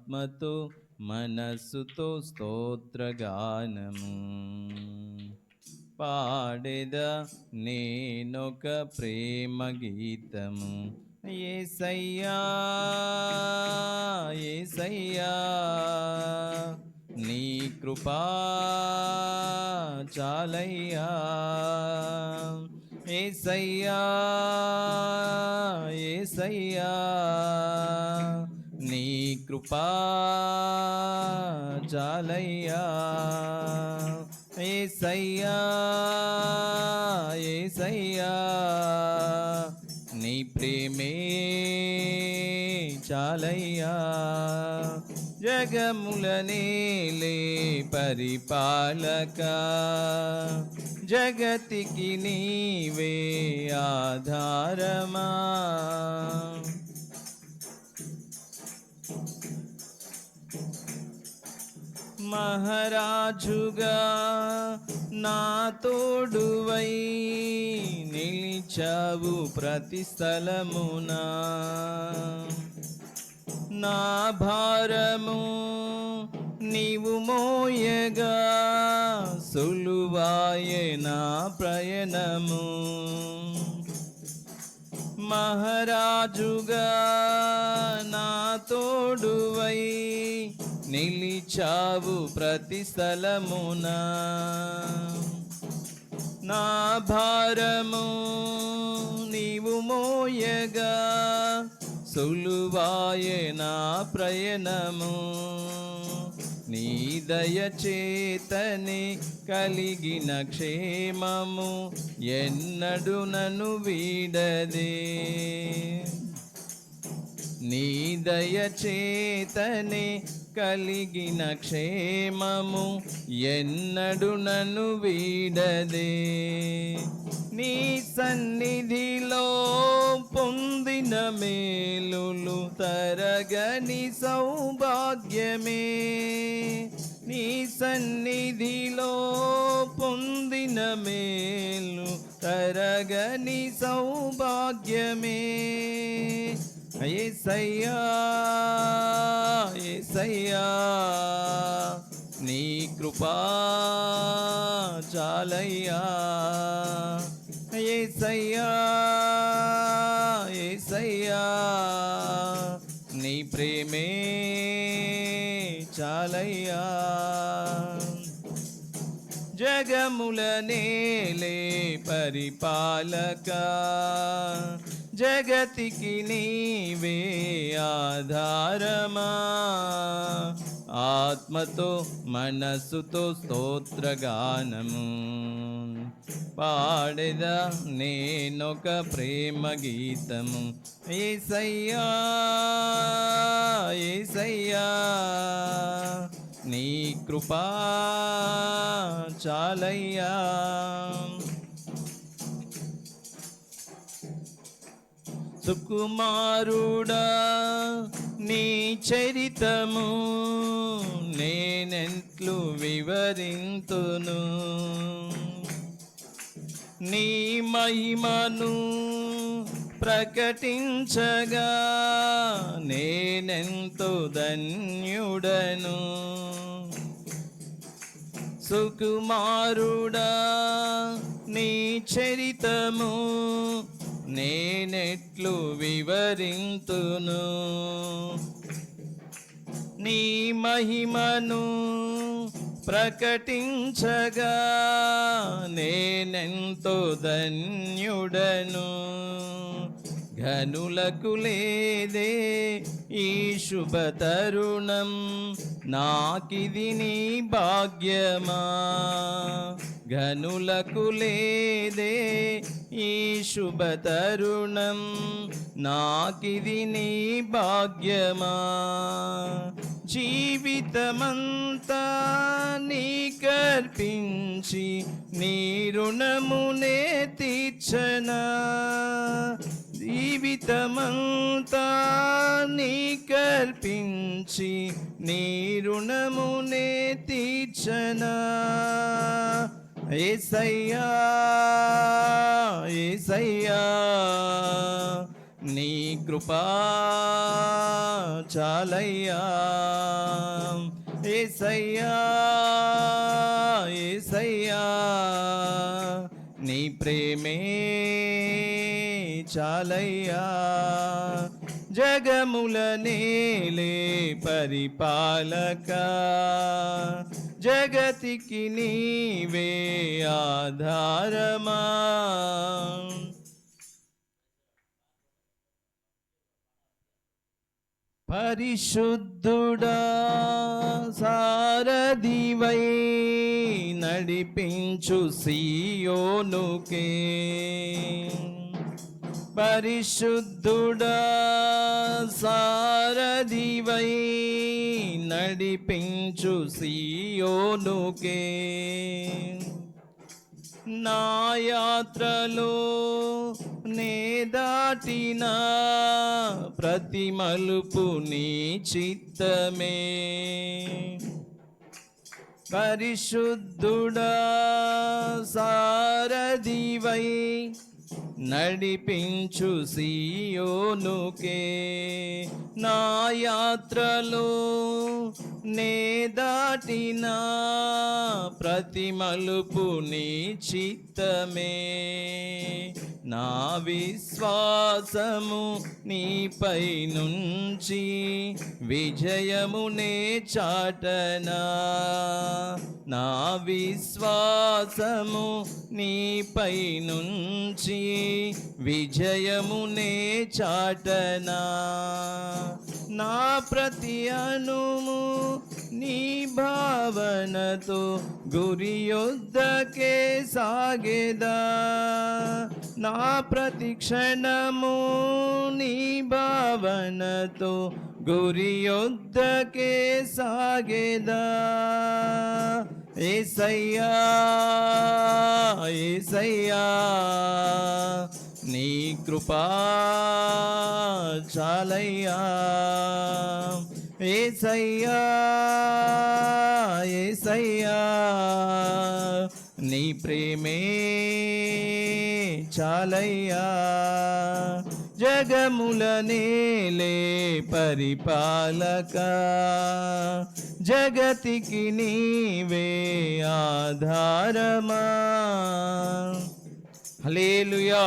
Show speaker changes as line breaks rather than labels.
ఆత్మతో మనస్సుతో స్తోత్రగానము పాడెదా నేనొక ప్రేమ గీతము. యేసయ్యా యేసయ్యా నీ కృపా చాలయ్యా. యేసయ్యా యేసయ్యా నీ కృపా చాలయ్యా. యేసయ్యా యేసయ్యా నీ ప్రేమే చాలయ్యా. జగముల నేలే పరిపాలక జగతికి నీవే ఆధారమా. మహారాజుగా నా తోడువై నిలిచావు ప్రతి స్థలమునా. నా భారము నీవు మోయగా సులువాయే నా ప్రయాణము. మహారాజుగా నా తోడువై నిలిచావు ప్రతి స్థలమునా. నా భారము నీవు మోయగా సులువాయే నా ప్రయాణము. నీ దయచేతనే కలిగిన క్షేమము ఎన్నడు నన్ను వీడదే. నీ దయచేతనే కలిగిన క్షేమము ఎన్నడు నన్ను వీడదే. నీ సన్నిధిలో పొందిన మేలులు తరగని సౌభాగ్యమే. నీ సన్నిధిలో పొందిన మేలు తరగని సౌభాగ్యమే. యేసయ్యా యేసయ్యా నీ కృపా చాలయ్యా. యేసయ్యా యేసయ్యా నీ ప్రేమే చాలయ్యా. జగముల నేలే పరిపాలక జగతికి నీవే ఆధారమా. ఆత్మతో మనస్సుతో స్తోత్రగానము పాడెదా నేనొక ప్రేమ గీతము. యేసయ్యా యేసయ్యా నీ కృపా చాలయ్యా. సుకుమారుడా నీ చరితము నేనెంట్లు వివరింతును. నీ మహిమను ప్రకటించగా నేనెంతో ధన్యుడను. సుకుమారుడా నీ చరితము నేనెట్లు వివరింతును. నీ మహిమను ప్రకటించగా నేనెంతో ధన్యుడను. ఘనులకు లేదే ఈ శుభ తరుణం, నాకిది నీ భాగ్యమా. ఘనులకు లేదే ఈ శుభ తరుణం, నాకిది నీ భాగ్యమా. జీవితమంతా నీకర్పించి నీ రుణమునే తీర్చనా. జీవితమంతా నీకర్పించి నీ రుణమునే తీర్చనా. యేసయ్యా యేసయ్యా నీ కృపా చాలయ్యా యేసయ్యా యేసయ్యా నీ ప్రేమే చాలయ్యా జగముల నేలే పరిపాలక జగతికి నీవే ఆధారమా పరిశుద్ధుడా సారథివై నడిపించు సియోనుకే పరిశుద్ధుడా సారథివై నడిపించు సియోనుకే నా యాత్రలో నే దాటిన ప్రతి మలుపు నీ చిత్తమే పరిశుద్ధుడా సారథివై నడిపించు సియోనుకే నా యాత్రలో నే దాటిన ప్రతి మలుపు నీ చిత్తమే నా విశ్వాసము నీపై నుంచి విజయమునే చాటనా నా విశ్వాసము నీపై నుంచి విజయమునే చాటనా నా ప్రతి అణువు నీ భావనతో గురి యొద్దకే సాగేదా నా ప్రతి క్షణము నీ భావనతో గురి యొద్దకే సాగేదా యేసయ్యా యేసయ్యా నీ కృపా చాలయ్యా యేసయ్యా యేసయ్యా నీ ప్రేమే చాలయ్యా జగముల నేలే పరిపాలక జగతికి నీవే ఆధారమా హల్లెలూయా.